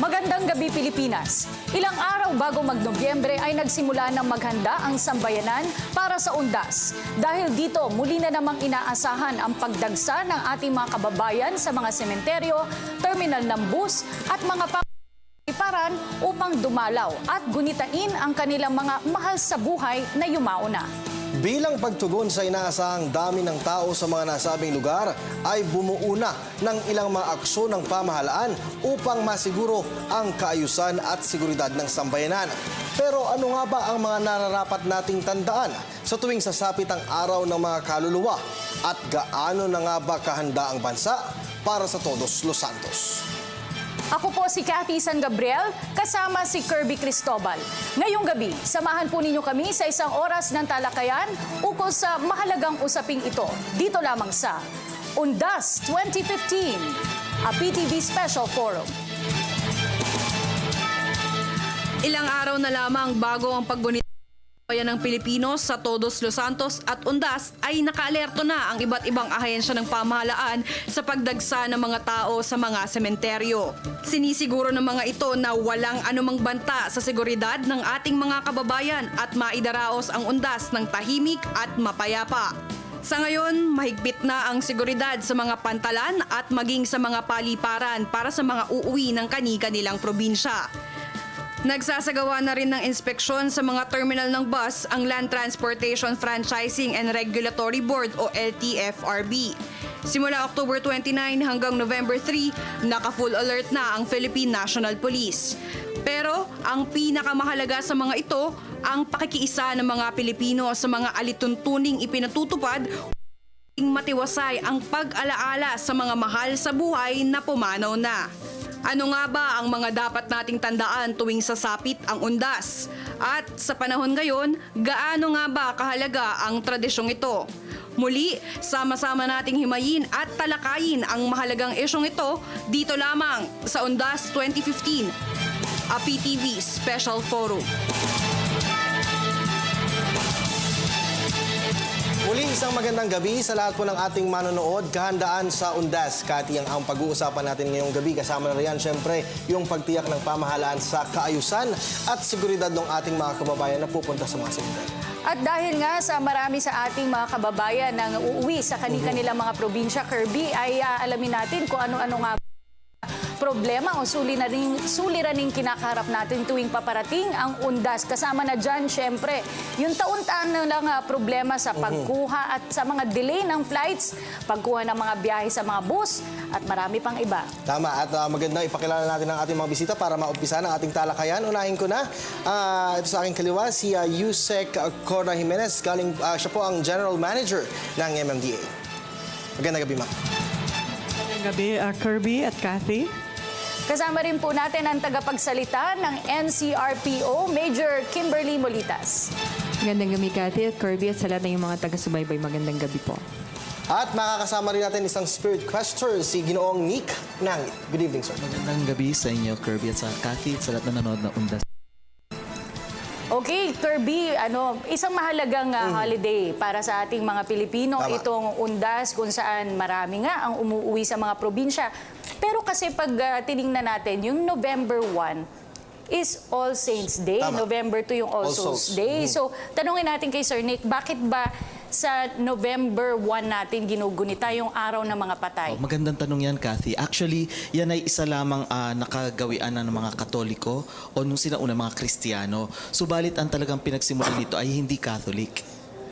Magandang gabi, Pilipinas. Ilang araw bago mag-Nobyembre ay nagsimula ng maghanda ang sambayanan para sa undas. Dahil dito, muli na namang inaasahan ang pagdagsa ng ating mga kababayan sa mga sementeryo, terminal ng bus at mga paliparan upang dumalaw at gunitain ang kanilang mga mahal sa buhay na yumauna. Bilang pagtugon sa inaasahang dami ng tao sa mga nasabing lugar, ay bumuuna ng ilang mga aksyon ng pamahalaan upang masiguro ang kaayusan at seguridad ng sambayanan. Pero ano nga ba ang mga nararapat nating tandaan sa tuwing sasapit ang araw ng mga kaluluwa? At gaano na nga ba kahanda ang bansa para sa Todos Los Santos? Ako po si Cathy San Gabriel, kasama si Kirby Cristobal. Ngayong gabi, samahan po ninyo kami sa isang oras ng talakayan ukol sa mahalagang usaping ito. Dito lamang sa Undas 2015, a PTV Special Forum. Ilang araw na lamang bago ang pagbunit ng Pilipino sa Todos Los Santos at Undas ay nakaalerto na ang iba't ibang ahensya ng pamahalaan sa pagdagsa ng mga tao sa mga sementeryo. Sinisiguro ng mga ito na walang anumang banta sa seguridad ng ating mga kababayan at maidaraos ang Undas ng tahimik at mapayapa. Sa ngayon, mahigpit na ang seguridad sa mga pantalan at maging sa mga paliparan para sa mga uuwi ng kani-kanilang probinsya. Nagsasagawa na rin ng inspeksyon sa mga terminal ng bus ang Land Transportation Franchising and Regulatory Board o LTFRB. Simula October 29 hanggang November 3, naka-full alert na ang Philippine National Police. Pero ang pinakamahalaga sa mga ito, ang pakikiisa ng mga Pilipino sa mga alituntuning ipinatutupad upang matiwasay ang pag-alaala sa mga mahal sa buhay na pumanaw na. Ano nga ba ang mga dapat nating tandaan tuwing sasapit ang undas? At sa panahon ngayon, gaano nga ba kahalaga ang tradisyong ito? Muli, sama-sama nating himayin at talakayin ang mahalagang isyong ito dito lamang sa Undas 2015, a PTV Special Forum. Muli, isang magandang gabi sa lahat po ng ating manonood. Kahandaan sa Undas. Cathy, ang pag-uusapan natin ngayong gabi. Kasama na riyan, syempre, yung pagtiyak ng pamahalaan sa kaayusan at seguridad ng ating mga kababayan na pupunta sa mga sementeryo. At dahil nga sa marami sa ating mga kababayan na uuwi sa kanilang mga probinsya, Kirby, ay alamin natin kung ano-ano nga problema o suliraning kinakaharap natin tuwing paparating ang undas. Kasama na dyan, syempre, yung taon-taon na lang problema sa pagkuha at sa mga delay ng flights, pagkuha ng mga biyahe sa mga bus, at marami pang iba. Tama, at maganda ipakilala natin ang ating mga bisita para maumpisa ng ating talakayan. Unahin ko na, ito sa aking kaliwa, si Yusek Cora Jimenez. Siya po ang General Manager ng MMDA. Magandang gabi, ma'am. Magandang gabi, Kirby at Cathy. Kasama rin po natin ang tagapagsalita ng NCRPO, Major Kimberly Molitas. Magandang gabi, Cathy at Kirby, at sa lahat ng mga taga-subaybay, magandang gabi po. At makakasama rin natin isang spirit quester, si Ginoong Nick Nangit. Good evening, sir. Magandang gabi sa inyo, Kirby, at sa Cathy, at sa lahat na nanonood ng Undas. Okay, Kirby, isang mahalagang holiday para sa ating mga Pilipino. Tama. Itong undas kung saan marami nga ang umuwi sa mga probinsya. Pero kasi pag tiningnan natin, yung November 1 is All Saints Day. Tama. November 2 yung All Souls Day. So, tanungin natin kay Sir Nick, bakit ba sa November 1 natin ginugunita yung araw ng mga patay? Magandang tanong yan, Cathy. Actually, yan ay isa lamang nakagawian ng mga Katoliko o nung sinauna mga Kristiyano. Subalit ang talagang pinagsimulan nito ay hindi Catholic.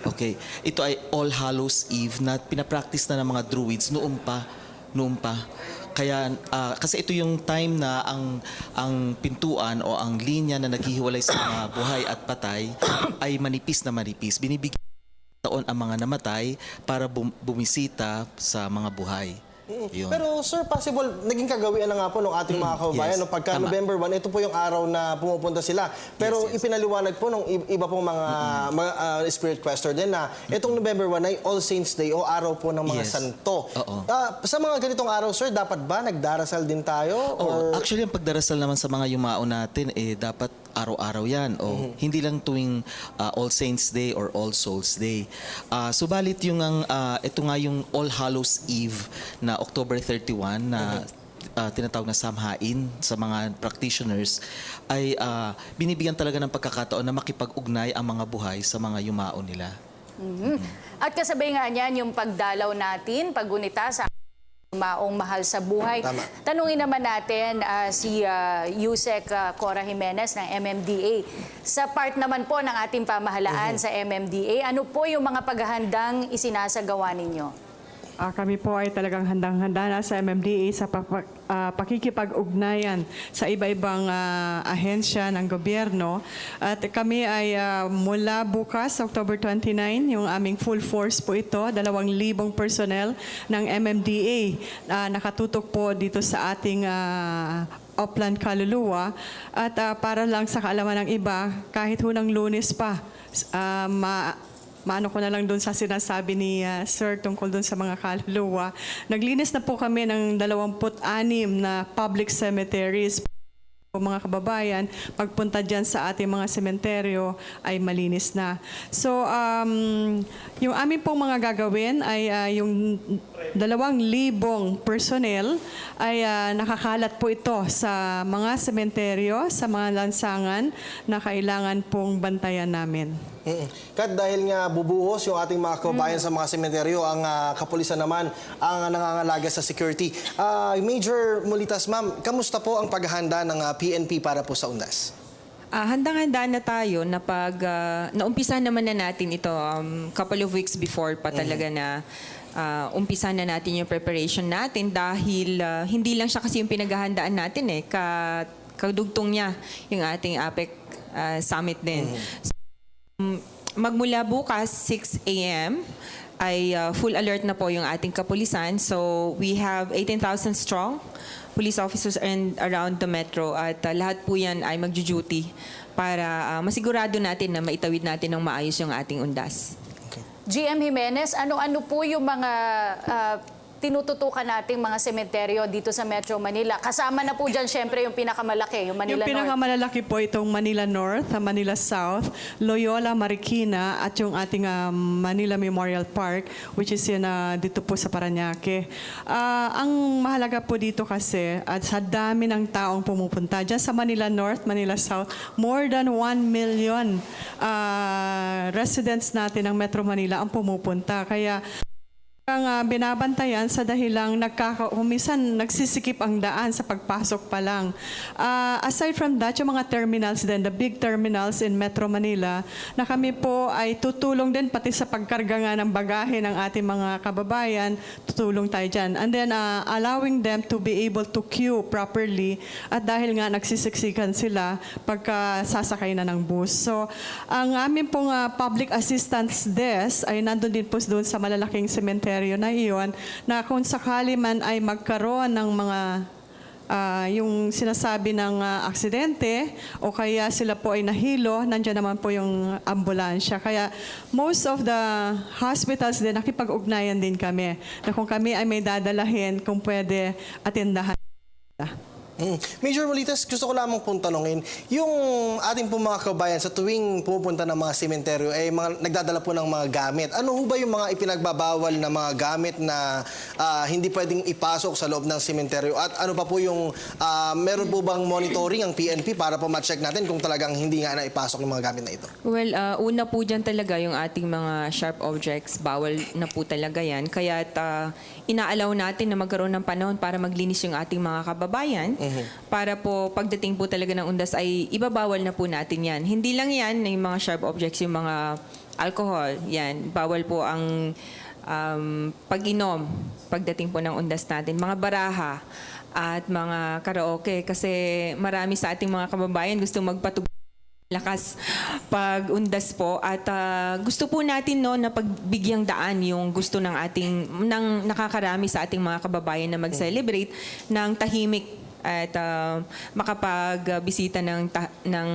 Okay. Ito ay All Hallows Eve na pinapractice na ng mga Druids noon pa. Kaya kasi ito yung time na ang pintuan o ang linya na naghihiwalay sa mga buhay at patay ay manipis na manipis. Binibigyan taon ang mga namatay para bumisita sa mga buhay. Yun. Pero sir, possible, naging kagawian na nga po ng ating mga kababayan. yes. No, pagka Tama. November 1, ito po yung araw na pumupunta sila. Pero Yes. ipinaliwanag po ng iba pong mga spirit quester din na itong November 1 ay All Saints Day o araw po ng mga Yes. santo. Oo. Sa mga ganitong araw, sir, dapat ba nagdarasal din tayo? Oh, Or... actually, ang pagdarasal naman sa mga yumao natin, dapat araw-araw yan o hindi lang tuwing All Saints Day or All Souls Day. Subalit yung ito nga yung All Hallows Eve na October 31 na tinatawag na samhain sa mga practitioners ay binibigyan talaga ng pagkakataon na makipag-ugnay ang mga buhay sa mga yumao nila. At kasabay nga niyan yung pagdalaw natin, paggunita sa maong mahal sa buhay. Tama. Tanungin naman natin si Yusek Cora Jimenez ng MMDA. Sa part naman po ng ating pamahalaan sa MMDA, ano po yung mga paghahandang isinasagawa ninyo? Kami po ay talagang handang-handa na sa MMDA sa pakikipag-ugnayan sa iba-ibang ahensya ng gobyerno. At kami ay mula bukas, October 29, yung aming full force po ito, 2,000 personnel ng MMDA nakatutok po dito sa ating Upland Kaluluwa. At para lang sa kaalaman ng iba, kahit hunang Lunes pa, maano ko na lang doon sa sinasabi ni Sir tungkol doon sa mga kaluluwa. Naglinis na po kami ng 26 na public cemeteries. Mga kababayan, pagpunta dyan sa ating mga sementeryo ay malinis na. So, yung aming pong mga gagawin ay yung 2,000 personnel ay nakakalat po ito sa mga sementeryo, sa mga lansangan na kailangan pong bantayan namin. Kat dahil nga bubuhos yung ating mga kababayan sa mga sementeryo, ang kapulisan naman ang nangangalaga sa security. Major Mulitas, ma'am, kamusta po ang paghahanda ng PNP para po sa Undas? Handang-handa na tayo na pag naumpisa naman na natin ito couple of weeks before pa talaga na umpisa na natin yung preparation natin dahil hindi lang siya kasi yung pinaghahandaan natin kadugtong niya yung ating APEC summit din. Magmula bukas 6 a.m. ay full alert na po yung ating kapulisan. So we have 18,000 strong police officers and around the metro at lahat po yan ay magjo-duty para masigurado natin na maitawid natin ng maayos yung ating undas. GM Jimenez, ano-ano po yung mga tinututukan nating mga sementeryo dito sa Metro Manila? Kasama na po dyan syempre yung pinakamalaki, yung Manila Yung North. pinakamalaki po itong Manila North, Manila South, Loyola, Marikina at yung ating Manila Memorial Park which is yun dito po sa Parañaque. Ang mahalaga po dito kasi at sa dami ng taong pumupunta dyan sa Manila North, Manila South, more than 1 million residents natin ng Metro Manila ang pumupunta. Kaya ang binabantayan sa dahilang minsan nagsisikip ang daan sa pagpasok pa lang. Aside from that, yung mga terminals din, the big terminals in Metro Manila, na kami po ay tutulong din pati sa pagkarga nga ng bagahe ng ating mga kababayan, tutulong tayo dyan. And then allowing them to be able to queue properly at dahil nga nagsisiksikan sila pagka sasakay na ng bus. So, ang aming pong public assistance desk ay nandun din po doon sa malalaking cemetery na iyon na kung sakali man ay magkaroon ng mga yung sinasabi ng aksidente o kaya sila po ay nahilo, nandiyan naman po yung ambulansya. Kaya most of the hospitals din, nakipag-ugnayan din kami na kung kami ay may dadalahin, kung pwede atendahan. Major Mulitas, gusto ko lamang pong tanungin, yung ating pong mga kabayan sa tuwing pupunta ng mga sementeryo, nagdadala po ng mga gamit. Ano ho ba yung mga ipinagbabawal na mga gamit na hindi pwedeng ipasok sa loob ng sementeryo? At ano pa po yung, meron po bang monitoring ang PNP para po ma-check natin kung talagang hindi nga na ipasok yung mga gamit na ito? Well, una po dyan talaga yung ating mga sharp objects, bawal na po talaga yan. Kaya inaalaw natin na magkaroon ng panahon para maglinis yung ating mga kababayan. Para po pagdating po talaga ng undas ay ibabawal na po natin yan. Hindi lang yan, yung mga sharp objects, yung mga alcohol, yan. Bawal po ang pag-inom pagdating po ng undas natin. Mga baraha at mga karaoke kasi marami sa ating mga kababayan gusto magpatugtog lakas pag-undas po at gusto po natin na pagbigyang daan yung gusto ng nakakarami sa ating mga kababayan na mag-celebrate ng tahimik at makapagbisita ng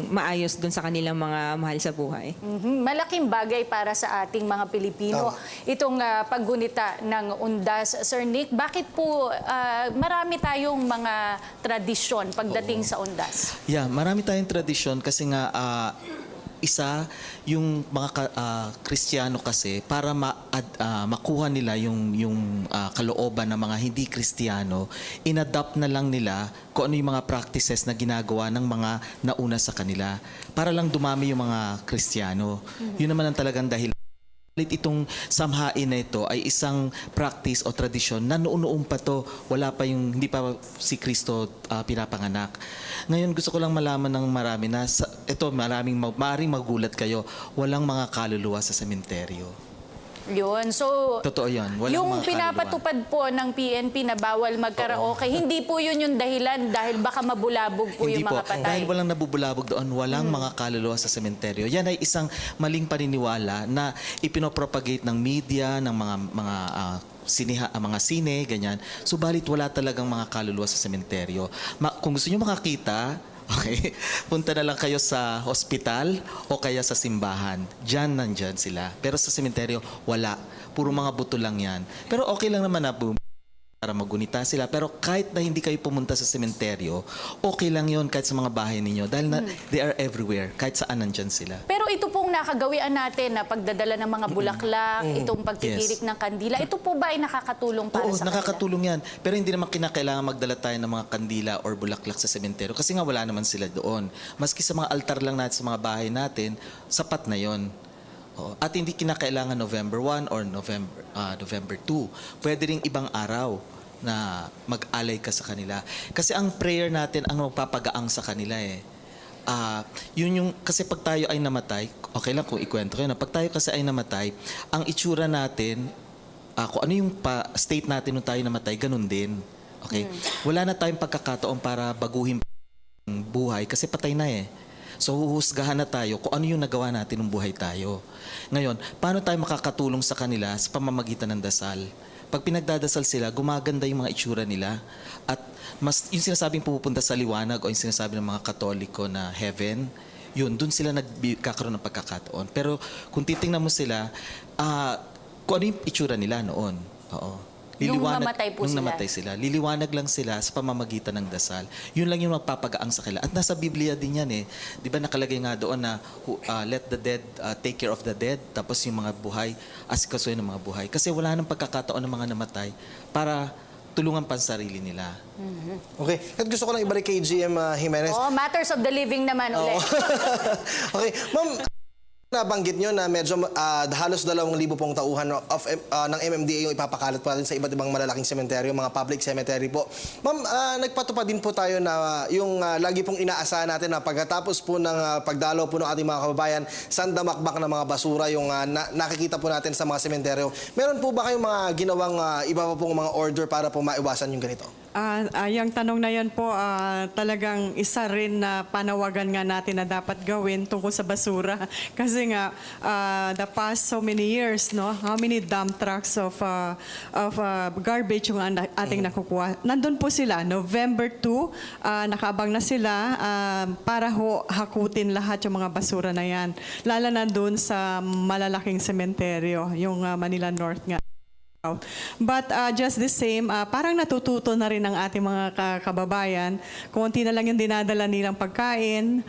maayos dun sa kanilang mga mahal sa buhay. Malaking bagay para sa ating mga Pilipino itong paggunita ng undas. Sir Nick, bakit po marami tayong mga tradisyon pagdating sa undas? Yeah, marami tayong tradisyon kasi nga isa yung mga Kristiyano kasi para makuha nila yung kalooban ng mga hindi Kristiyano, inadapt na lang nila kung ano yung mga practices na ginagawa ng mga nauna sa kanila para lang dumami yung mga Kristiyano. Yun naman ang talagang dahilan. Itong samhain na ito ay isang practice o tradisyon na noon pa to, hindi pa si Kristo pinapanganak. Ngayon gusto ko lang malaman ng marami na maaaring magulat kayo, walang mga kaluluwa sa sementeryo. Yun. So, Totoo yun. Walang yung mga pinapatupad po ng PNP na bawal magkaraoke, hindi po yun yung dahilan dahil baka mabulabog po Hindi yung mga patay. Dahil walang nabubulabog doon, walang mga kaluluwa sa sementeryo. Yan ay isang maling paniniwala na ipinopropagate ng media, ng mga sine, ganyan. Subalit wala talagang mga kaluluwa sa sementeryo. Kung gusto niyo makakita, okay, punta na lang kayo sa hospital o kaya sa simbahan. Nandyan sila. Pero sa sementeryo, wala. Puro mga buto lang yan. Pero okay lang naman na para magunita sila. Pero kahit na hindi kayo pumunta sa sementeryo, okay lang yon kahit sa mga bahay ninyo. Dahil they are everywhere. Kahit saan nandyan sila. Pero ito pong nakagawian natin na pagdadala ng mga bulaklak, itong pagtitirik ng kandila, ito po ba ay nakakatulong para Oo, sa kanila? nakakatulong yan. Pero hindi naman kinakailangan magdala tayo ng mga kandila or bulaklak sa sementeryo kasi nga wala naman sila doon. Maski sa mga altar lang natin sa mga bahay natin, sapat na yon. At hindi kinakailangan November 1 or November 2. Pwede ring ibang araw na mag-alay ka sa kanila. Kasi ang prayer natin ang magpapagaang sa kanila eh. Kasi pag tayo ay namatay, okay lang kung ikwento ko yun, pag tayo kasi ay namatay, ang itsura natin, kung ano yung state natin nung tayo namatay, ganun din. Okay? Wala na tayong pagkakataon para baguhin ang buhay kasi patay na eh. So huhusgahan na tayo kung ano yung nagawa natin nung buhay tayo. Ngayon, paano tayo makakatulong sa kanila sa pamamagitan ng dasal? Pag pinagdadasal sila, gumaganda yung mga itsura nila. At yung sinasabing pupunta sa liwanag o yung sinasabi ng mga Katoliko na heaven, dun sila nagkakaroon ng pagkakataon. Pero kung titingnan mo sila, kung ano yung itsura nila noon. Oo. Nung mamatay po nung sila. namatay sila. Liliwanag lang sila sa pamamagitan ng dasal. Yun lang yung magpapagaang sa kanila. At nasa Biblia din yan eh. Di ba nakalagay nga doon na let the dead take care of the dead. Tapos yung mga buhay, asikasuhin ng mga buhay. Kasi wala nang pagkakataon ng mga namatay para tulungan pa ang sarili nila. Okay. At gusto ko lang ibalik kay GM Jimenez. Matters of the living naman ulit. Okay. Ma'am, nabanggit nyo na medyo halos 2,000 pong tauhan ng MMDA yung ipapakalat po natin sa iba't ibang malalaking sementeryo, mga public cemetery po. Ma'am, nagpatupad din po tayo na yung lagi pong inaasahan natin na pagkatapos po ng pagdalaw po ng ating mga kababayan, sandamakbak na mga basura yung nakikita po natin sa mga sementeryo. Meron po ba kayong mga ginawang iba pa pong mga order para po maiwasan yung ganito? Yung tanong na yan po, talagang isa rin na panawagan nga natin na dapat gawin tungkol sa basura. Kasi nga, the past so many years, no, how many dump trucks of garbage yung ating nakukuha. Nandun po sila, November 2, nakaabang na sila para hakutin lahat yung mga basura na yan. Lalo na doon sa malalaking sementeryo, yung Manila North nga. But just the same, parang natututo na rin ang ating mga kababayan. Konti na lang yung dinadala nilang pagkain.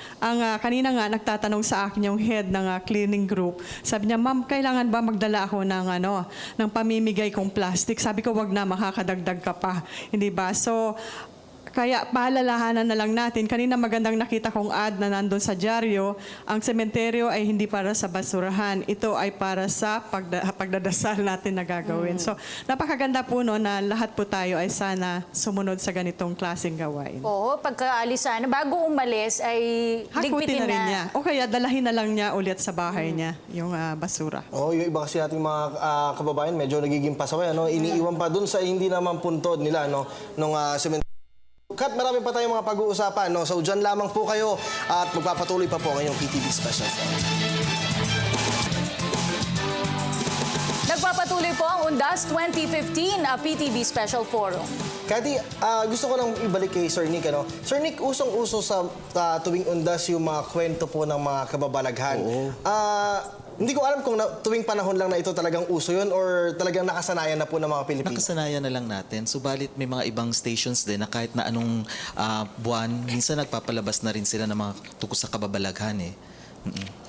Kanina nga, nagtatanong sa akin yung head ng cleaning group. Sabi niya, ma'am, kailangan ba magdala ako ng pamimigay kong plastic? Sabi ko, wag na, makakadagdag ka pa. Hindi ba? So, kaya paalalahanan na lang natin. Kanina magandang nakita kong ad na nandun sa dyaryo, ang sementeryo ay hindi para sa basurahan. Ito ay para sa pagdadasal natin na gagawin. So, napakaganda po na lahat po tayo ay sana sumunod sa ganitong klaseng gawain. Oo, pagkaalis sana, bago umalis ay Hakutin ligpitin na rin niya. O kaya dalahin na lang niya ulit sa bahay niya yung basura. Yung iba kasi nating mga kababayan medyo nagiging pasaway, iniiwan pa dun sa hindi naman puntod nila, nung cemetery. Kat, marami pa tayong mga pag-uusapan, So, dyan lamang po kayo at magpapatuloy pa po ang inyong PTV Special. Nagpapatuloy Tuloy po ang Undas 2015 PTV Special Forum. Cathy, gusto ko lang ibalik kay Sir Nick. Ano? Sir Nick, usong-uso sa tuwing undas yung mga kwento po ng mga kababalaghan. Hindi ko alam kung tuwing panahon lang na ito talagang uso yun or talagang nakasanayan na po ng mga Pilipino. Nakasanayan na lang natin. Subalit may mga ibang stations din na kahit na anong buwan, minsan nagpapalabas na rin sila ng mga tungkol sa kababalaghan eh.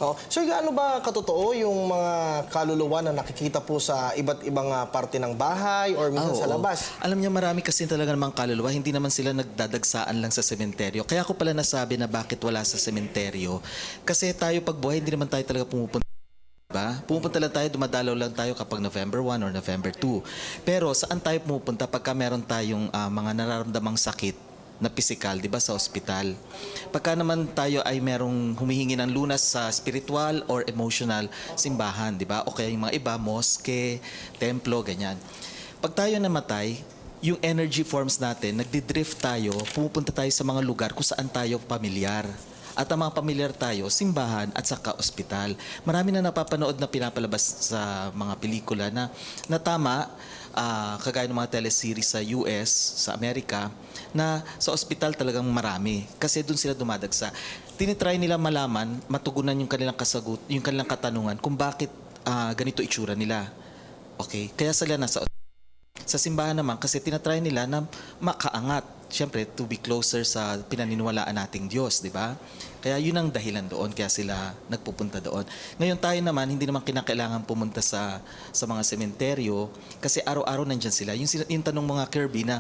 Oh. Sir, gaano ba katotoo yung mga kaluluwa na nakikita po sa iba't ibang parte ng bahay or minsan sa Oo. labas? Alam niya marami kasi talaga namang kaluluwa, hindi naman sila nagdadagsaan lang sa sementeryo. Kaya ko pala nasabi na bakit wala sa sementeryo. Kasi tayo pag buhay, hindi naman tayo talaga pumupunta. Diba? Pumupunta lang tayo, dumadalaw lang tayo kapag November 1 or November 2. Pero saan tayo pumupunta pagka meron tayong mga nararamdamang sakit na physical, di ba, sa ospital? Pagka naman tayo ay merong humihingi ng lunas sa spiritual or emotional, simbahan, di ba? O kaya yung mga iba, mosque, templo, ganyan. Pag tayo namatay, yung energy forms natin, nagdidrift tayo, pumupunta tayo sa mga lugar kung saan tayo pamilyar. At ang mga pamilyar tayo, simbahan at saka ospital. Marami na napapanood na pinapalabas sa mga pelikula na tama, kagaya ng mga teleseries sa US, sa Amerika, na sa ospital talagang marami. Kasi doon sila dumadagsa. Tinitry nila malaman, matugunan yung kanilang yung kanilang katanungan kung bakit ganito itsura nila. Okay? Kaya sila nasa sa simbahan naman kasi tinatry nila na makaangat. Siyempre, to be closer sa pinaniniwalaan nating Diyos, di ba? Kaya yun ang dahilan doon, kaya sila nagpupunta doon. Ngayon tayo naman, hindi naman kinakailangan pumunta sa mga sementeryo kasi araw-araw nandyan sila. Yung tanong mga Kirby na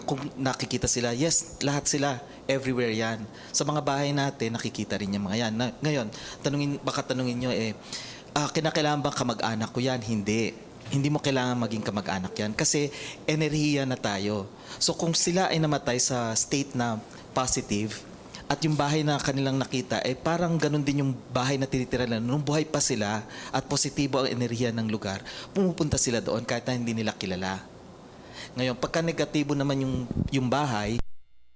kung nakikita sila, yes, lahat sila, everywhere yan. Sa mga bahay natin, nakikita rin yung mga yan. Ngayon, baka tanungin nyo, kinakailangan bang kamag-anak ko yan? Hindi mo kailangan maging kamag-anak yan kasi enerhiya na tayo. So kung sila ay namatay sa state na positive at yung bahay na kanilang nakita, parang ganun din yung bahay na tinitira nila. Nung buhay pa sila at positibo ang enerhiya ng lugar, pumupunta sila doon kahit na hindi nila kilala. Ngayon, pagka negatibo naman yung bahay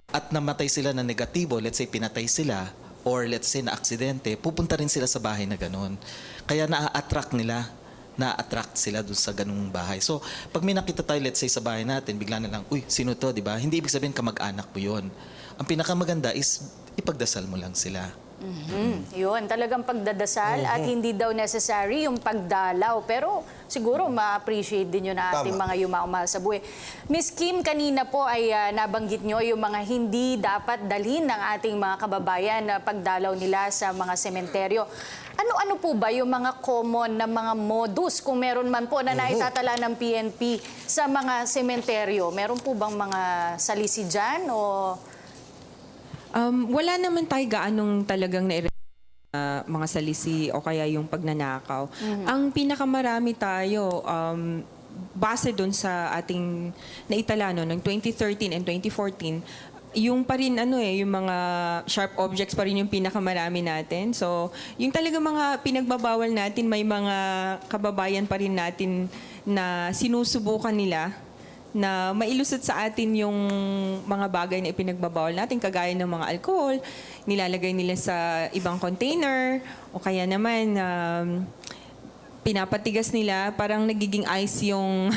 at namatay sila na negatibo, let's say pinatay sila, or let's say na aksidente, pupunta rin sila sa bahay na ganun. Kaya na-attract sila dun sa ganung bahay. So, pag may nakita tayo, let's say, sa bahay natin, bigla na lang, uy, sino to, di ba? Hindi ibig sabihin kamag-anak mo yun. Ang pinakamaganda is ipagdasal mo lang sila. Yun, talagang pagdadasal at hindi daw necessary yung pagdalaw. Pero siguro ma-appreciate din yun na ating Tama. mga yumaumahal sa buhay. Miss Kim, kanina po ay nabanggit nyo yung mga hindi dapat dalhin ng ating mga kababayan na pagdalaw nila sa mga sementeryo. Ano-ano po ba yung mga common na mga modus kung meron man po na naitatala ng PNP sa mga sementeryo? Meron po bang mga salisi dyan o... Wala naman tayo gaanong talagang mga salisi o kaya yung pagnanakaw. Ang pinakamarami tayo, base dun sa ating naitala ng 2013 and 2014, yung pa rin yung mga sharp objects pa rin yung pinakamarami natin. So, yung talaga mga pinagbabawal natin, may mga kababayan pa rin natin na sinusubukan nila na mailusot sa atin yung mga bagay na ipinagbabawal natin, kagaya ng mga alcohol, nilalagay nila sa ibang container, o kaya naman pinapatigas nila, parang nagiging ice yung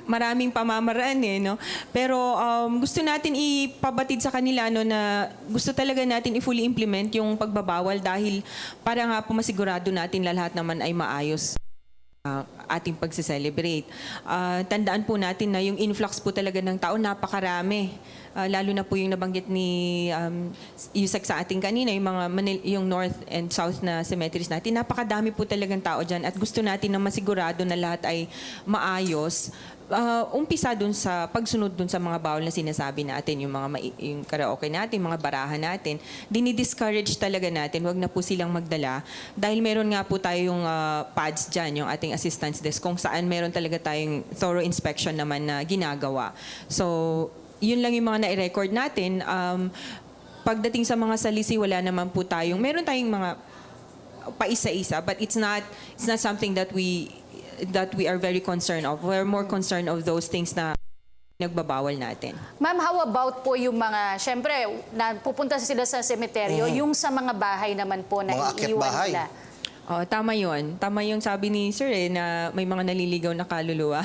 maraming pamamaraan no? Pero gusto natin ipabatid sa kanila na gusto talaga natin i-fully implement yung pagbabawal dahil para nga po masigurado natin lahat naman ay maayos ating pagse-celebrate. Tandaan po natin na yung influx po talaga ng tao napakarami. Lalo na po yung nabanggit ni Yusek sa ating kanina, yung north and south na cemeteries natin. Napakadami po talagang tao dyan at gusto natin na masigurado na lahat ay maayos. Umpisa dun sa pagsunod dun sa mga bawal na sinasabi natin, yung karaoke natin, mga barahan natin, dinidiscourage talaga natin, wag na po silang magdala. Dahil meron nga po tayong pads dyan, yung ating assistance desk, kung saan meron talaga tayong thorough inspection naman na ginagawa. So, yun lang yung mga na-record natin. Pagdating sa mga salisi, wala naman po meron tayong mga paisa-isa, but it's not something that we are very concerned of. We're more concerned of those things na nagbabawal natin. Ma'am, how about po yung mga, syempre, pupunta sila sa semeteryo, yung sa mga bahay naman po na Mga akyat iiwan bahay. nila? Oh, tama yun. Tama yung sabi ni Sir na may mga naliligaw na kaluluwa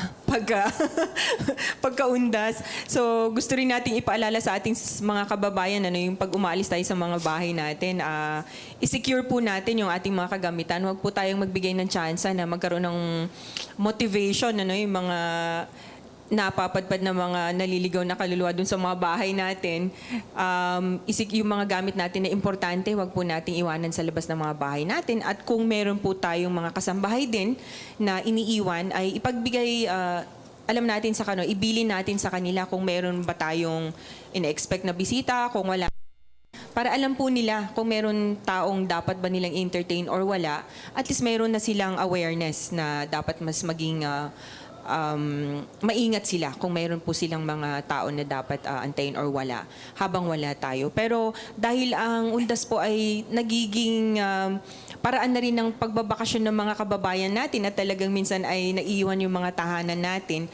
pagkaundas. So gusto rin nating ipaalala sa ating mga kababayan yung pag umaalis tayo sa mga bahay natin, i-secure po natin yung ating mga kagamitan. Huwag po tayong magbigay ng tsansa na magkaroon ng motivation, yung mga napapadpad na mga naliligaw na kaluluwa dun sa mga bahay natin. Yung mga gamit natin na importante, wag po nating iwanan sa labas ng mga bahay natin. At kung meron po tayong mga kasambahay din na iniiwan, ay ipagbigay, alam natin sa ibilin natin sa kanila kung meron ba tayong ina-expect na bisita, kung wala. Para alam po nila kung meron taong dapat ba nilang entertain or wala, at least meron na silang awareness na dapat mas maging maingat sila kung mayroon po silang mga tao na dapat antayin or wala habang wala tayo. Pero dahil ang undas po ay nagiging paraan na rin ng pagbabakasyon ng mga kababayan natin at talagang minsan ay naiiwan yung mga tahanan natin,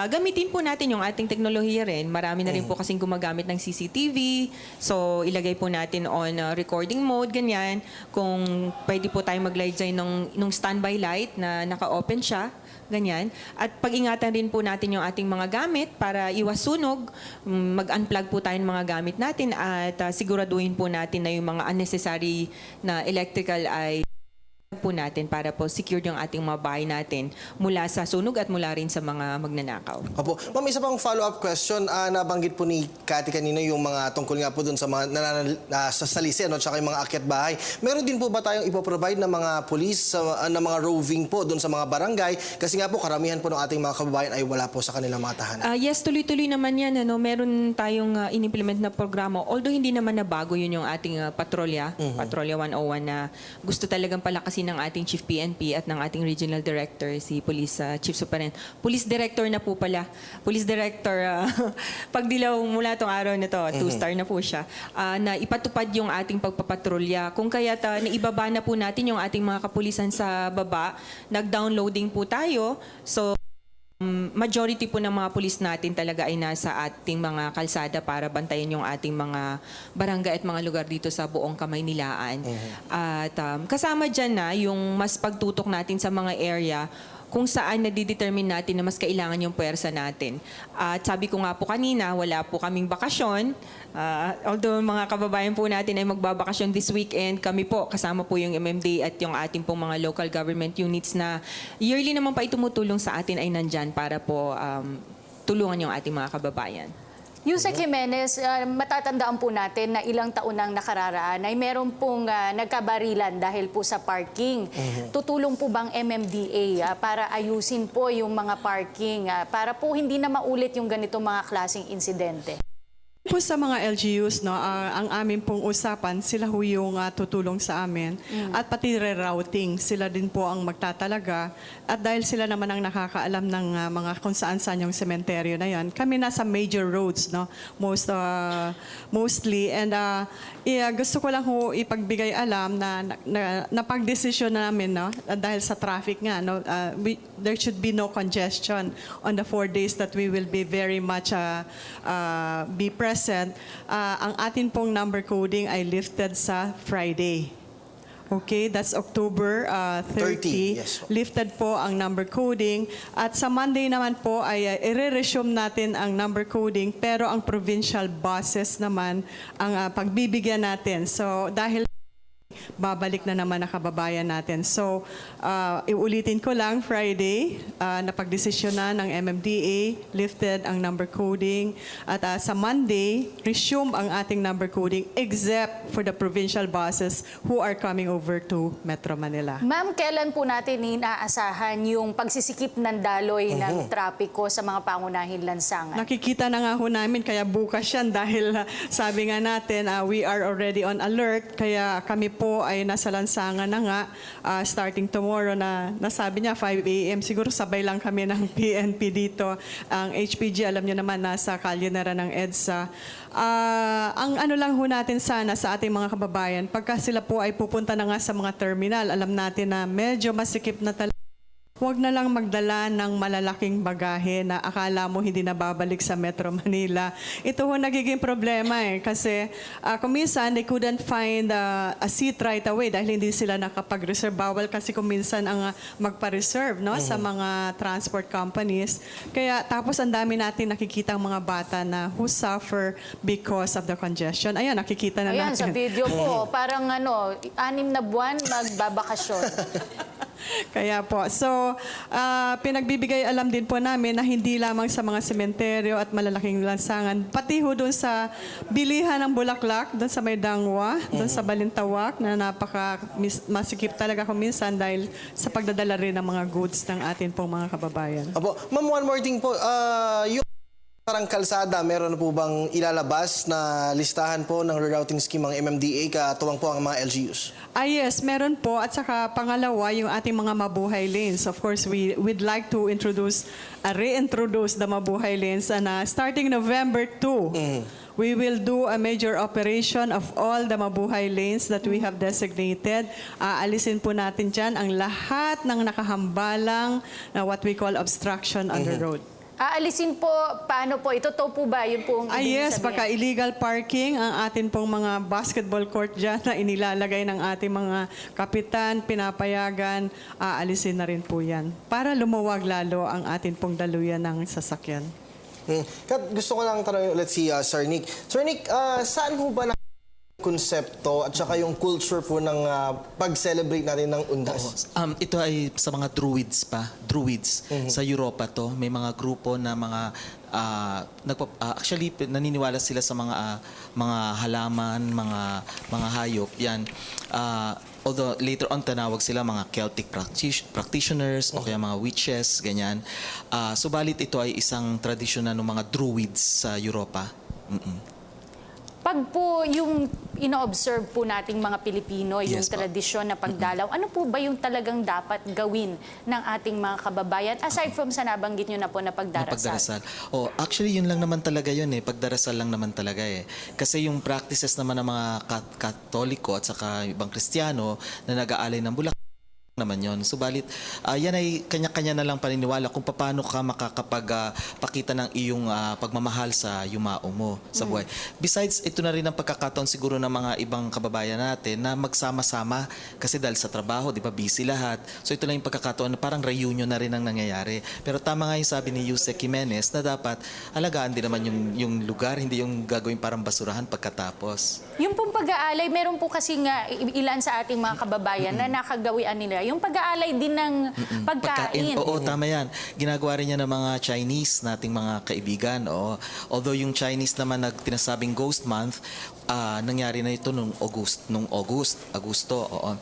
gamitin po natin yung ating teknolohiya rin. Marami na rin po kasing gumagamit ng CCTV. So ilagay po natin on recording mode, ganyan. Kung pwede po tayo mag-light dyan nung standby light na naka-open siya, ganyan. At pag-ingatan rin po natin yung ating mga gamit para iwas sunog. Mag-unplug po tayo ng mga gamit natin at siguraduhin po natin na yung mga unnecessary na electrical ay po natin para po secure yung ating mga bahay natin mula sa sunog at mula rin sa mga magnanakaw. Opo. Ma'am, isa pang follow-up question. Nabanggit po ni Cathy kanina yung mga tungkol nga po dun sa mga sa salisi, at saka yung mga akyat bahay. Meron din po ba tayong ipoprovide ng mga police, na mga roving po dun sa mga barangay? Kasi nga po, karamihan po ng ating mga kababayan ay wala po sa kanilang mga tahanan. Yes, tuloy-tuloy naman yan. Meron tayong in-implement na programa. Although hindi naman nabago yun yung ating patrolya, Patrolya 101 na gusto talagang palakasin ng ating Chief PNP at ng ating Regional Director, si Police Chief Superintendent. Police Director na po pala. Police Director, pagdilaw mula tong araw na to, 2-star na po siya, na ipatupad yung ating pagpapatrolya. Kung kaya't naibaba na po natin yung ating mga kapulisan sa baba, nag-downloading po tayo. So, majority po ng mga pulis natin talaga ay nasa ating mga kalsada para bantayan yung ating mga barangay at mga lugar dito sa buong Kamaynilaan. At kasama dyan na yung mas pagtutok natin sa mga area kung saan nadidetermine natin na mas kailangan yung puwersa natin. At sabi ko nga po kanina, wala po kaming bakasyon. Although mga kababayan po natin ay magbabakasyon this weekend, kami po, kasama po yung MMD at yung ating pong mga local government units na yearly naman pa itumutulong sa atin ay nandyan para po tulungan yung ating mga kababayan. Yusek Jimenez, matatandaan po natin na ilang taon nang nakararaan ay meron pong nagkabarilan dahil po sa parking. Tutulong po bang MMDA para ayusin po yung mga parking para po hindi na maulit yung ganito mga klaseng insidente? Po sa mga LGUs, ang amin pong usapan, sila ho yung tutulong sa amin. At pati rerouting, sila din po ang magtatalaga. At dahil sila naman ang nakakaalam ng mga kung saan-saan yung sementeryo na yan, kami nasa major roads, mostly. And gusto ko lang ho ipagbigay alam na napag-desisyon namin, dahil sa traffic nga, there should be no congestion on the 4 days that we will be very much be present. Ang atin pong number coding ay lifted sa Friday. Okay, that's October 30. Yes. Lifted po ang number coding. At sa Monday naman po ay i-resume natin ang number coding, pero ang provincial buses naman ang pagbibigyan natin. So dahil babalik na naman na kababayan natin. So, iulitin ko lang, Friday, napagdesisyonan ng MMDA, lifted ang number coding. At sa Monday, resume ang ating number coding except for the provincial buses who are coming over to Metro Manila. Ma'am, kailan po natin inaasahan yung pagsisikip ng daloy ng trapiko sa mga pangunahing lansangan? Nakikita na nga ho namin, kaya bukas yan dahil sabi nga natin, we are already on alert, kaya kami po ay nasa lansangan na nga starting tomorrow na nasabi niya 5 a.m. Siguro sabay lang kami ng PNP dito. Ang HPG, alam niyo naman, nasa kalye na rin ng EDSA. Ang ano lang ho natin sana sa ating mga kababayan, pagka sila po ay pupunta na nga sa mga terminal, alam natin na medyo masikip na talaga Huwag na lang magdala ng malalaking bagahe na akala mo hindi na babalik sa Metro Manila. Ito ho nagiging problema kasi kung minsan they couldn't find a seat right away dahil hindi sila nakapag-reserve. Bawal kasi kung minsan ang magpa-reserve sa mga transport companies. Kaya tapos ang dami natin nakikita ang mga bata na who suffer because of the congestion. Ayan, nakikita na Ayan, natin. sa video po, parang 6 na buwan magbabakasyon. Kaya po. So, pinagbibigay alam din po namin na hindi lamang sa mga sementeryo at malalaking lansangan, pati ho doon sa bilihan ng bulaklak, doon sa may Dangwa, doon sa Balintawak, na masikip talaga kung minsan dahil sa pagdadala rin ng mga goods ng atin pong mga kababayan. Apo, ma'am, one more thing po. Yung parang kalsada, meron na po bang ilalabas na listahan po ng rerouting scheme ng MMDA katuwang po ang mga LGUs? Yes, meron po. At saka pangalawa, yung ating mga mabuhay lanes. Of course, we'd like to reintroduce the mabuhay lanes. And starting November 2, we will do a major operation of all the mabuhay lanes that we have designated. Aalisin po natin dyan ang lahat ng nakahambalang na what we call obstruction on the road. Aalisin po, paano po? Ito po ba? Yun po ang ibig Yes, sabihin. baka illegal parking ang atin pong mga basketball court dyan na inilalagay ng ating mga kapitan, pinapayagan, aalisin na rin po yan. Para lumuwag lalo ang atin pong daluyan ng sasakyan. Gusto ko lang tanongin ulit si Sir Nick. Sir Nick, saan po ba na konsepto at saka yung culture po ng pag-celebrate natin ng Undas? Ito ay sa mga Druids. Sa Europa to, may mga grupo na mga actually naniniwala sila sa mga halaman, mga hayop. Yan. Although later on tinawag sila mga Celtic practitioners o kaya mga witches, ganyan. Subalit ito ay isang tradisyon na ng mga Druids sa Europa. Pag po yung ino-observe po nating mga Pilipino, yung Yes, po. tradisyon na pagdalaw, ano po ba yung talagang dapat gawin ng ating mga kababayan? Aside from sa nabanggit nyo na po na pagdarasal. Actually, yun lang naman talaga yun pagdarasal lang naman talaga Kasi yung practices naman ng mga Katoliko at saka ibang Kristiyano na nag-aalay ng bulaklak, naman yon. Subalit, yan ay kanya-kanya na lang paniniwala kung paano ka makakapagpakita ng iyong pagmamahal sa yumao mo sa buhay. Besides, ito na rin ang pagkakataon siguro ng mga ibang kababayan natin na magsama-sama kasi dahil sa trabaho, di ba, busy lahat. So ito lang yung pagkakataon na parang reunion na rin ang nangyayari. Pero tama nga yung sabi ni Yusek Jimenez na dapat alagaan din naman yung lugar, hindi yung gagawin parang basurahan pagkatapos. Yung pong pag-aalay, meron po kasi nga ilan sa ating mga kababayan na nakagawian nila. Yung pag-aalay din ng pagkain. Oo, tama yan. Ginagawa rin yan ng mga Chinese nating mga kaibigan. Oo. Although yung Chinese naman tinasabing Ghost Month, nangyari na ito nung Agosto. Oo.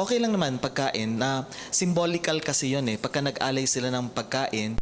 Okay lang naman pagkain na symbolical kasi yun Pagka nag-alay sila ng pagkain,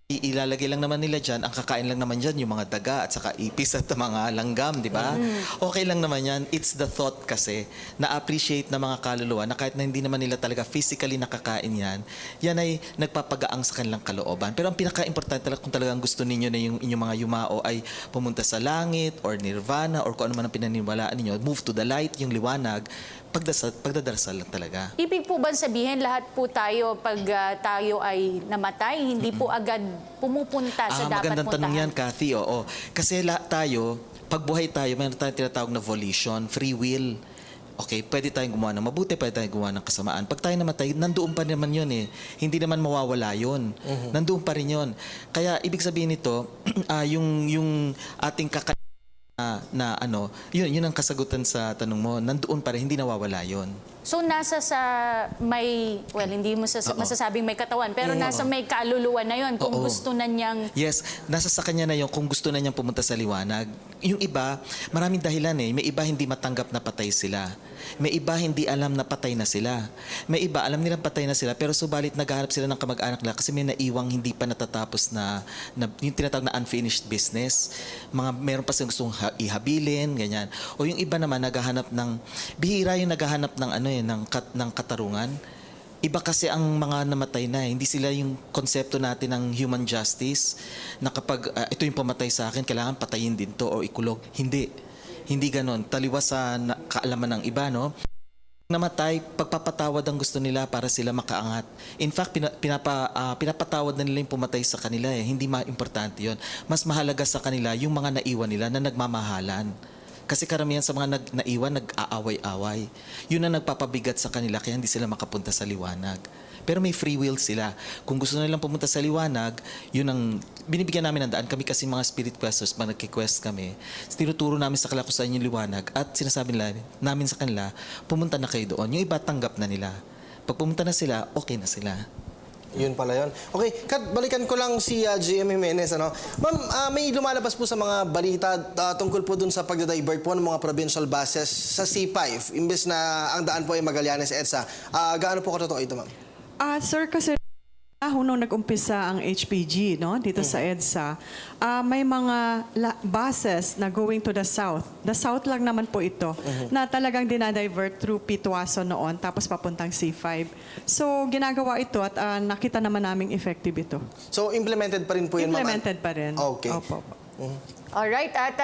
ilalagay lang naman nila dyan, ang kakain lang naman dyan, yung mga daga at saka ipis at mga langgam, di ba? Okay lang naman yan. It's the thought kasi, na-appreciate na mga kaluluwa na kahit na hindi naman nila talaga physically nakakain yan ay nagpapagaang sa kanilang kalooban. Pero ang pinaka-importante talaga kung talagang gusto ninyo na yung inyong mga yumao ay pumunta sa langit or nirvana or kung ano man ang pinaniniwalaan ninyo, move to the light, yung liwanag, pagdadarasal lang talaga. Ibig po ba sabihin, lahat po tayo, pag tayo ay namatay, hindi po agad pumupunta sa dapat Magandang tanong yan, puntahan? Kathy. Oo. Kasi tayo, pag buhay tayo, mayroon tayong tinatawag na volition, free will. Okay, pwede tayong gumawa ng mabuti, pwede tayong gumawa ng kasamaan. Pag tayo namatay, nandoon pa naman yun Hindi naman mawawala yun. Nandoon pa rin yun. Kaya, ibig sabihin nito, yung ating yun ang kasagutan sa tanong mo. Nandoon pa rin, hindi nawawala yun. So nasa sa may, hindi mo masasabing may katawan, pero nasa may kaluluwa na yon kung Oo. gusto na niyang... Yes, nasa sa kanya na yun kung gusto na niyang pumunta sa liwanag. Yung iba, maraming dahilan May iba hindi matanggap na patay sila. May iba hindi alam na patay na sila. May iba alam nilang patay na sila pero subalit naghahanap sila ng kamag-anak nila kasi may naiwang hindi pa natatapos na yung tinatawag na unfinished business. Meron pa silang gustong ihabilin, ganyan. O yung iba naman naghahanap bihira yung naghahanap ng katarungan. Iba kasi ang mga namatay na hindi sila yung konsepto natin ng human justice na kapag ito yung pamatay sa akin, kailangan patayin din to o ikulong. Hindi ganon. Taliwas sa kaalaman ng iba, no? namatay, pagpapatawad ang gusto nila para sila makaangat. In fact, pinapatawad na nila yung pumatay sa kanila eh. Hindi importante yon. Mas mahalaga sa kanila yung mga naiwan nila na nagmamahalan. Kasi karamihan sa mga naiwan, nag-aaway-away. Yun ang nagpapabigat sa kanila kaya hindi sila makapunta sa liwanag. Pero may free will sila. Kung gusto nilang pumunta sa liwanag, yun ang binibigyan namin ng daan. Kami kasi mga spirit questers, pag nagki-quest kami, tinuturo namin sa kanila kung saan yung liwanag at sinasabi namin sa kanila, pumunta na kayo doon. Yung iba tanggap na nila. Pag pumunta na sila, okay na sila. Yun pala yun. Okay, Kat, balikan ko lang si GM Jimenez. Ano? Ma'am, may lumalabas po sa mga balita tungkol po dun sa pagdadivert po ng mga provincial buses sa C5. Imbes na ang daan po ay Magallanes, EDSA. Gaano po katotoo ito, ma'am? Sir, kasi nung nag-umpisa ang HPG dito sa EDSA, may mga buses na going to the south. The south lang naman po ito, na talagang dinadivert through Pituaso noon, tapos papuntang C5. So, ginagawa ito at nakita naman naming effective ito. So, implemented pa rin po yun, ma'am? Implemented pa rin. Okay. Opo. Alright, at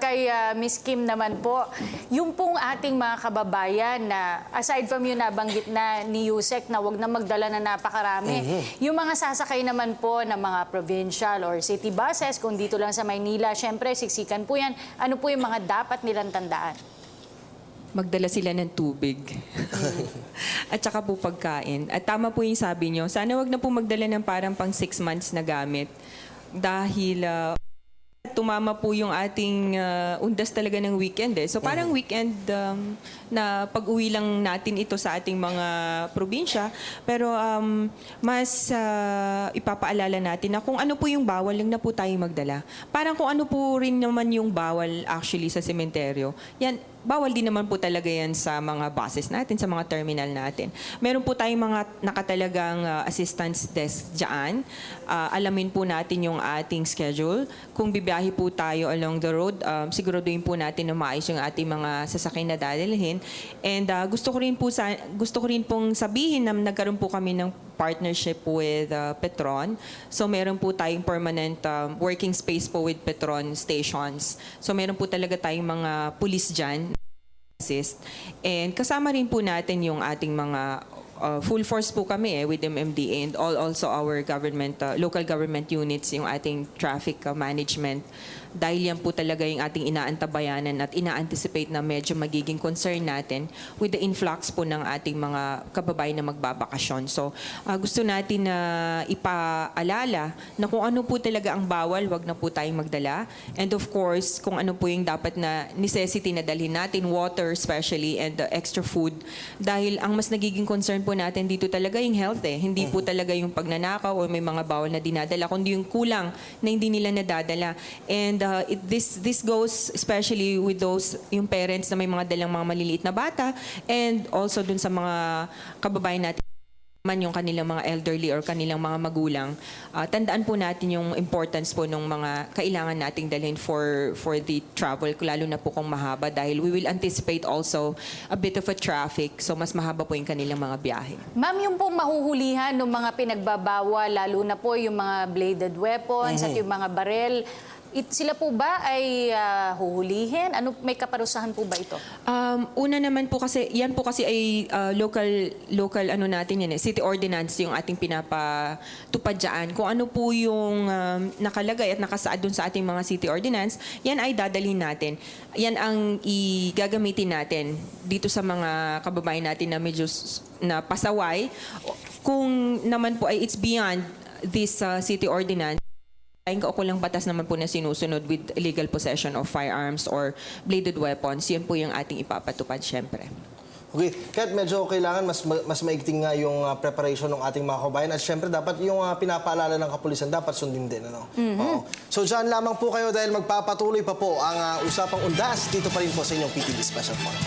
kay Miss Kim naman po, yung pong ating mga kababayan na aside from yung nabanggit na ni Yusek na wag na magdala na napakarami, yung mga sasakay naman po ng mga provincial or city buses, kung dito lang sa Maynila, syempre siksikan po yan, ano po yung mga dapat nilang tandaan? Magdala sila ng tubig. At saka po pagkain. At tama po yung sabi nyo, sana wag na po magdala ng parang pang 6 months na gamit. Dahil tumama po yung ating undas talaga ng weekend eh. So parang weekend na pag-uwi lang natin ito sa ating mga probinsya. Pero mas ipapaalala natin na kung ano po yung bawal, lang na po tayo magdala. Parang kung ano po rin naman yung bawal actually sa sementeryo. Yan, bawal din naman po talaga yan sa mga buses natin, sa mga terminal natin. Meron po tayong mga nakatalagang assistance desk dyan. Alamin po natin yung ating schedule. Kung bibiyahe po tayo along the road, siguraduhin po natin na maayos yung ating mga sasakyan na dadalhin. And gusto ko rin pong sabihin na nagkaroon po kami ng partnership with Petron. So meron po tayong permanent working space po with Petron stations. So meron po talaga tayong mga police dyan assist. And kasama rin po natin yung ating mga full force po kami with MMDA and also our government, local government units, yung ating traffic management. Dahil yan po talaga yung ating inaantabayanan at ina-anticipate na medyo magiging concern natin with the influx po ng ating mga kababayan na magbabakasyon. So gusto natin na ipaalala na kung ano po talaga ang bawal, wag na po tayong magdala. And of course, kung ano po yung dapat na necessity na dalhin natin, water especially and extra food. Dahil ang mas nagiging concern po natin dito talaga yung health eh. Hindi po talaga yung pagnanakaw o may mga bawal na dinadala, kundi yung kulang na hindi nila nadadala. And this goes especially with those yung parents na may mga dalang mga maliliit na bata and also dun sa mga kababayan natin man yung kanilang mga elderly or kanilang mga magulang. Tandaan po natin yung importance po ng mga kailangan nating dalhin for the travel, lalo na po kung mahaba dahil we will anticipate also a bit of a traffic. So mas mahaba po yung kanilang mga biyahe. Ma'am, yung pong mahuhulihan ng mga pinagbabawal, lalo na po yung mga bladed weapons at yung mga barel, sila po ba ay huhulihin? May kaparusahan po ba ito? Una naman po kasi, yan po kasi ay local ano natin yan city ordinance yung ating pinapatupad dyan. Kung ano po yung nakalagay at nakasaad dun sa ating mga city ordinance, yan ay dadalhin natin. Yan ang igagamitin natin dito sa mga kababayan natin na medyo na pasaway. Kung naman po ay it's beyond this city ordinance, ang kaukulang batas naman po na sinusunod with illegal possession of firearms or bladed weapons, yun po yung ating ipapatupad syempre. Okay, Kat, medyo kailangan mas maigting nga yung preparation ng ating mga kabayan at syempre dapat yung pinapaalala ng kapulisan dapat sundin din. Ano? Oo. So dyan lamang po kayo dahil magpapatuloy pa po ang usapang undas dito pa rin po sa inyong PTV Special Forum.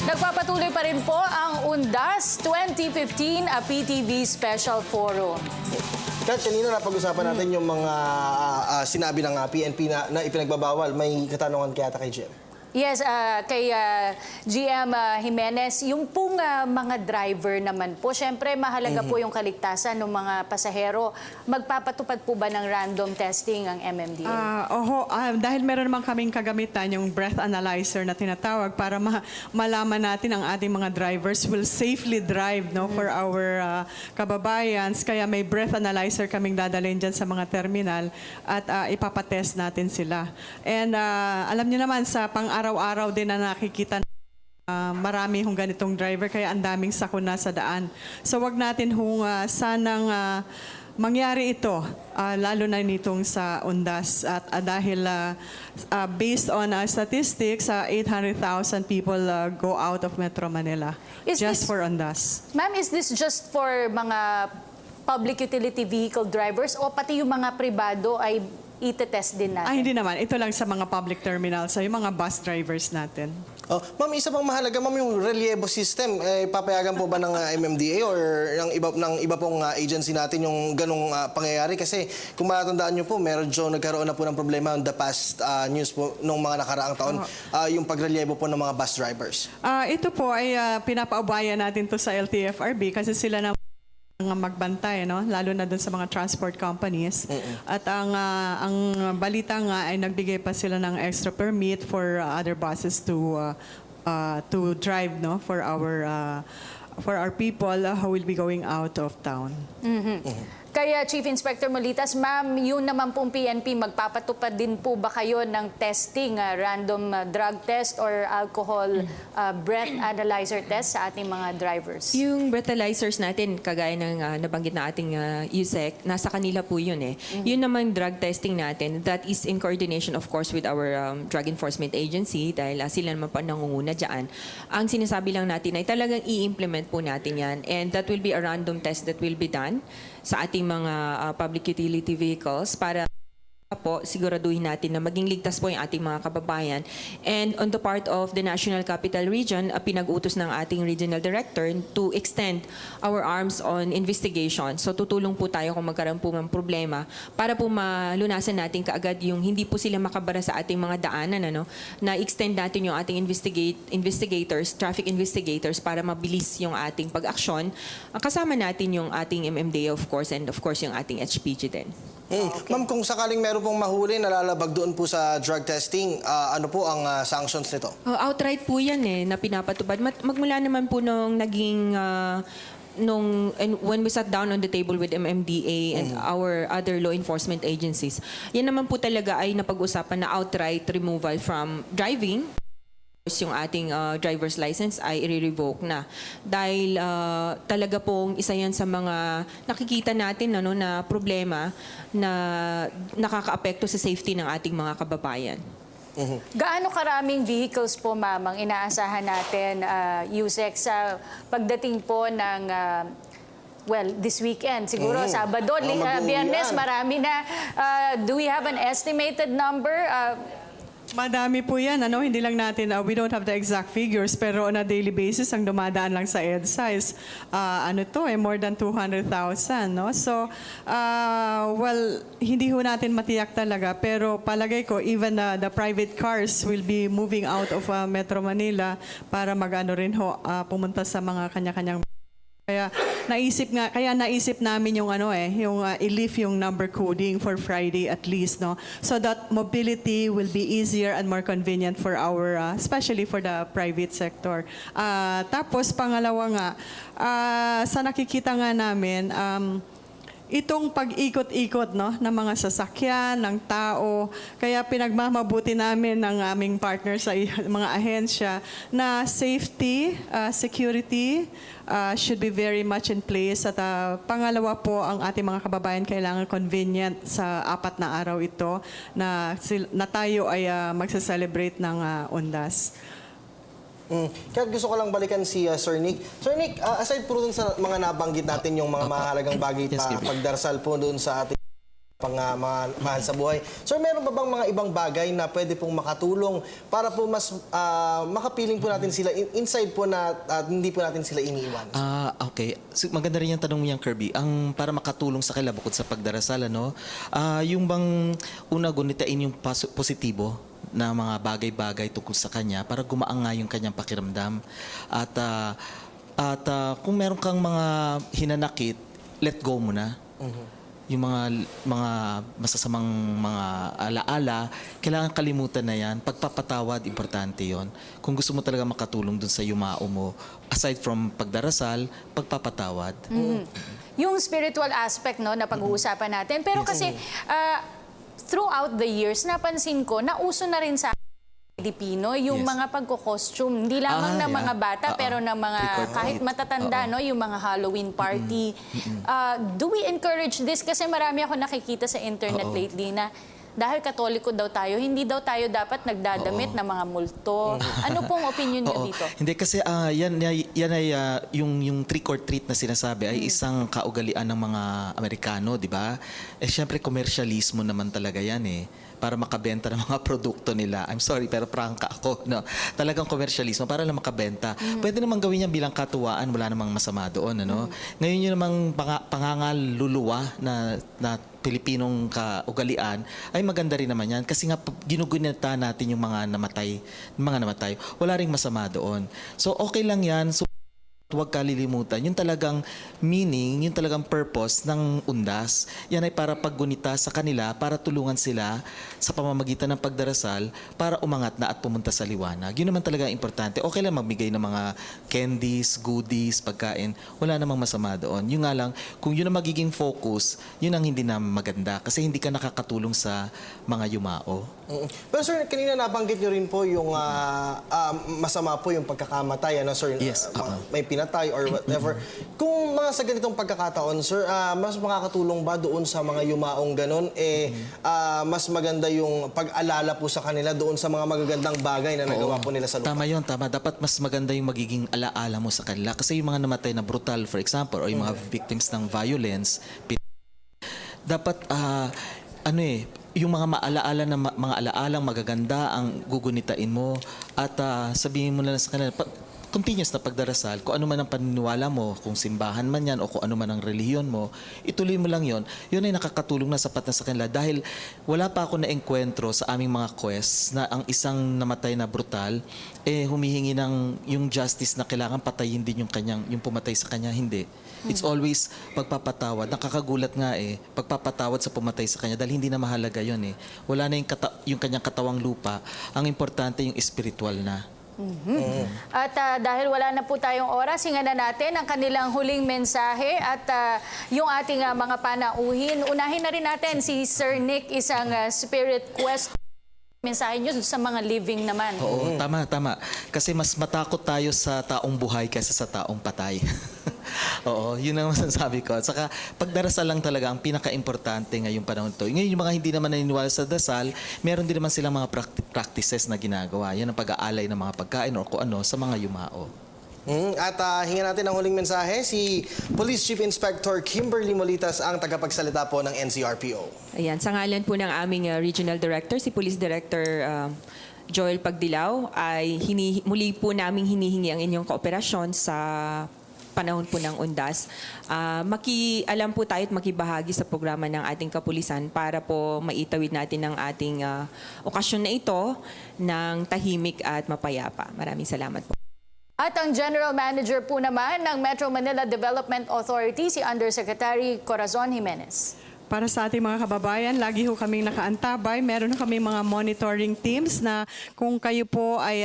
Nagpapatuloy pa rin po ang Undas 2015 PTV Special Forum. Kat, kanina napag-usapan natin yung mga sinabi ng PNP na ipinagbabawal. May katanungan kaya kay Jem. Yes, kay GM Jimenez, yung pong mga driver naman po, syempre mahalaga po yung kaligtasan ng mga pasahero. Magpapatupad po ba ng random testing ang MMDA? Dahil meron naman kaming kagamitan, yung breath analyzer na tinatawag, para malaman natin ang ating mga drivers will safely drive for our kababayans. Kaya may breath analyzer kaming dadalhin dyan sa mga terminal at ipapatest natin sila. And alam niyo naman, sa pang-araw-araw din na nakikita marami hong ganitong driver, kaya ang daming sakuna sa daan. So wag natin sanang mangyari ito, lalo na nitong sa Undas. At dahil based on statistics, 800,000 people go out of Metro Manila Is just this- for Undas. Ma'am, is this just for mga public utility vehicle drivers o pati yung mga pribado ay itetest din natin? Hindi naman. Ito lang sa mga public terminals, sa yung mga bus drivers natin. Oh, ma'am, isa pang mahalaga, ma'am, yung reliebo system, papayagan po ba ng MMDA or ng iba pong agency natin yung ganong pangyayari? Kasi kung matatandaan nyo po, medyo nagkaroon na po ng problema on the past news po nung mga nakaraang taon, yung pagreliebo po ng mga bus drivers. Ito po ay pinapaubayan natin to sa LTFRB kasi sila na magbantay, lalo na dun sa mga transport companies. At ang balita nga ay nagbigay pa sila ng extra permit for other buses to drive for our people who will be going out of town. Kaya Chief Inspector Molitas, ma'am, yun naman pong PNP, magpapatupad din po ba kayo ng testing, random drug test or alcohol breath analyzer test sa ating mga drivers? Yung breathalyzers natin, kagaya ng nabanggit na ating USEC, nasa kanila po yun eh. Yun naman drug testing natin, that is in coordination of course with our Drug Enforcement Agency dahil sila naman pa nangunguna dyan. Ang sinasabi lang natin ay talagang i-implement po natin yan, and that will be a random test that will be done sa ating mga public utility vehicles para po siguraduhin natin na maging ligtas po yung ating mga kababayan. And on the part of the National Capital Region, pinag-utos ng ating regional director to extend our arms on investigation. So tutulong po tayo kung magkaroon po ng problema para po malunasan natin kaagad yung hindi po sila makabara sa ating mga daanan, na extend natin yung ating investigators, traffic investigators, para mabilis yung ating pag-aksyon. Kasama natin yung ating MMDA of course, and of course yung ating HPG din. Ma'am, kung sakaling meron pong mahuli na lalabag doon po sa drug testing, ano po ang sanctions nito? Outright po yan na pinapatupad. Magmula naman po nung naging and when we sat down on the table with MMDA and our other law enforcement agencies, yan naman po talaga ay napag-usapan na outright removal from driving. Yung ating driver's license ay i-revoke na. Dahil talaga pong isa yan sa mga nakikita natin na problema na nakakaapekto sa safety ng ating mga kababayan. Gaano karaming vehicles po, ma'am, ang inaasahan natin, USEC, sa pagdating po ng this weekend? Siguro Sabado, Biyernes, marami na. Do we have an estimated number? Madami po yan, hindi lang natin, we don't have the exact figures, pero on a daily basis, ang dumadaan lang sa EDSA is, more than 200,000, So, hindi ho natin matiyak talaga, pero palagay ko, even the private cars will be moving out of Metro Manila para pumunta sa mga kanya-kanyang. Kaya naisip namin yung i-lift yung number coding for Friday at least, so that mobility will be easier and more convenient for our especially for the private sector. Tapos pangalawa nga, sa nakikita nga namin, itong pag-ikot-ikot ng mga sasakyan, ng tao, kaya pinagmamabuti namin ng aming partner sa mga ahensya na safety, security should be very much in place. At pangalawa po, ang ating mga kababayan kailangan convenient sa 4 na araw ito na tayo ay magsa-celebrate ng Undas. Kaya gusto ko lang balikan si Sir Nick. Sir Nick, aside po dun sa mga nabanggit natin yung mga mahalagang bagay pagdarasal po dun sa ating mga mahal sa buhay. Sir, meron ba bang mga ibang bagay na pwede pong makatulong para po mas makapiling po natin sila inside po na hindi po natin sila iniiwan? Okay. So, maganda rin yung tanong mo yung Kirby. Ang para makatulong sa kanila bukod sa pagdarasal, yung bang una gunitain yung positibo na mga bagay-bagay tungkol sa kanya para gumaang nga yung kanyang pakiramdam. At kung meron kang mga hinanakit, let go mo na. Yung mga masasamang mga alaala, kailangan kalimutan na yan. Pagpapatawad, importante yon. Kung gusto mo talaga makatulong dun sa yumao mo, aside from pagdarasal, pagpapatawad. Yung spiritual aspect, no, na pag-uusapan natin. Pero kasi, throughout the years, napansin ko, nauso na rin sa Pilipino, yung Yes. mga pagko-costume. Hindi lamang ng mga bata, pero ng mga Trick or treat. kahit matatanda, no, yung mga Halloween party. Do we encourage this? Kasi marami ako nakikita sa internet lately na dahil Katoliko daw tayo, hindi daw tayo dapat nagdadamit ng mga multo. Ano pong opinion niyo Oo. dito? Hindi kasi yan ay yung trick or treat na sinasabi ay isang kaugalian ng mga Amerikano, di ba? Syempre commercialismo naman talaga yan para makabenta ng mga produkto nila. I'm sorry, pero prangka ako. No? Talagang commercialismo para lang makabenta. Pwede namang gawin yan bilang katuwaan, wala namang masama doon. Ano? Ngayon yun namang pangangaluluwa na Pilipinong kaugalian, ay maganda rin naman yan. Kasi nga ginugunita natin yung mga namatay. Wala ring masama doon. So okay lang yan. So, huwag kalilimutan. Yung talagang meaning, yung talagang purpose ng undas, yan ay para paggunita sa kanila, para tulungan sila sa pamamagitan ng pagdarasal para umangat na at pumunta sa liwanag. Yun naman talaga importante. Okay lang magbigay ng mga candies, goodies, pagkain. Wala namang masama doon. Yung nga lang, kung yun ang magiging focus, yun ang hindi na maganda kasi hindi ka nakakatulong sa mga yumao. Pero sir, kanina nabanggit nyo rin po yung masama po yung pagkakamatay, ano sir? Yes, May pinatay or whatever. Kung mga sa ganitong pagkakataon, sir, mas makakatulong ba doon sa mga yumaong ganon? Mas maganda yung pag-alala po sa kanila doon sa mga magagandang bagay na nagawa po nila sa lupa. Tama yun, tama. Dapat mas maganda yung magiging alaala mo sa kanila. Kasi yung mga namatay na brutal, for example, o yung mga victims ng violence, dapat, yung mga maalaala na mga alaalang magaganda ang gugunitain mo at sabihin mo na lang sa kanila, continuous na pagdarasal, kung ano man ang paniniwala mo, kung simbahan man yan o kung ano man ang relihiyon mo, ituloy mo lang yon. Yun ay nakakatulong na sapat na sa kanila dahil wala pa ako na-enkwentro sa aming mga quest na ang isang namatay na brutal humihingi ng yung justice na kailangan patayin din yung pumatay sa kanya. Hindi. It's always pagpapatawad. Nakakagulat nga pagpapatawad sa pumatay sa kanya dahil hindi na mahalaga yun Wala na yung kanyang katawang lupa. Ang importante yung spiritual na. At dahil wala na po tayong oras, hingan na natin ang kanilang huling mensahe at yung ating mga panauhin. Unahin na rin natin si Sir Nick, isang spirit quest. Mensahe nyo sa mga living naman. Oo, tama. Kasi mas matakot tayo sa taong buhay kaysa sa taong patay. Oo, yun ang masasabi ko. At saka, pagdarasal lang talaga ang pinaka-importante ngayong panahon to. Ngayon, yung mga hindi naman naniniwala sa dasal, meron din naman silang mga practices na ginagawa. Yan ang pag-aalay ng mga pagkain o kung ano sa mga yumao. At hingan natin ang huling mensahe, si Police Chief Inspector Kimberly Molitas, ang tagapagsalita po ng NCRPO. Ayan, sa ngalan po ng aming Regional Director, si Police Director Joel Pagdilaw, ay muli po namin hinihingi ang inyong kooperasyon sa panahon po ng undas. Makialam po tayo at makibahagi sa programa ng ating kapulisan para po maitawid natin ang ating okasyon na ito ng tahimik at mapayapa. Maraming salamat po. At ang General Manager po naman ng Metro Manila Development Authority, si Undersecretary Corazon Jimenez. Para sa ating mga kababayan, lagi ho kaming nakaantabay. Meron na kaming mga monitoring teams na kung kayo po ay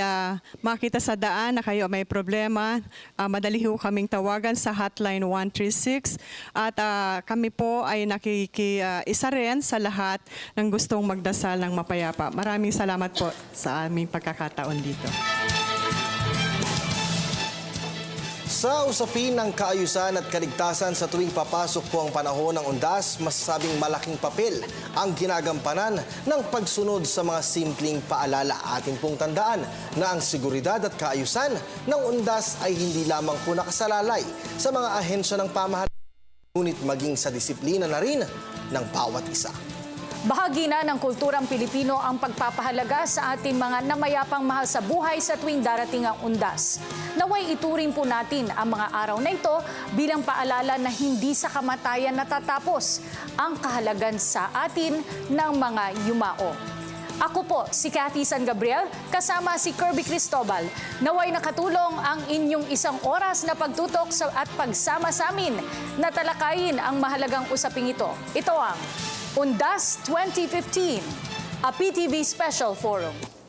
makita sa daan na kayo may problema, madali ho kaming tawagan sa hotline 136. At kami po ay nakikiisa rin sa lahat ng gustong magdasal ng mapayapa. Maraming salamat po sa aming pagkakataon dito. Sa usapin ng kaayusan at kaligtasan sa tuwing papasok po ang panahon ng undas, masasabing malaking papel ang ginagampanan ng pagsunod sa mga simpleng paalala. Atin pong tandaan na ang seguridad at kaayusan ng undas ay hindi lamang po nakasalalay sa mga ahensya ng pamahalaan, ngunit maging sa disiplina na rin ng bawat isa. Bahagi na ng kulturang Pilipino ang pagpapahalaga sa ating mga namayapang mahal sa buhay sa tuwing darating ang undas. Naway ituring po natin ang mga araw na ito bilang paalala na hindi sa kamatayan natatapos ang kahalagan sa atin ng mga yumao. Ako po si Cathy San Gabriel, kasama si Kirby Cristobal. Naway nakatulong ang inyong isang oras na pagtutok at pagsama sa amin na talakayin ang mahalagang usaping ito. Ito ang Undas 2015, a PTV Special Forum.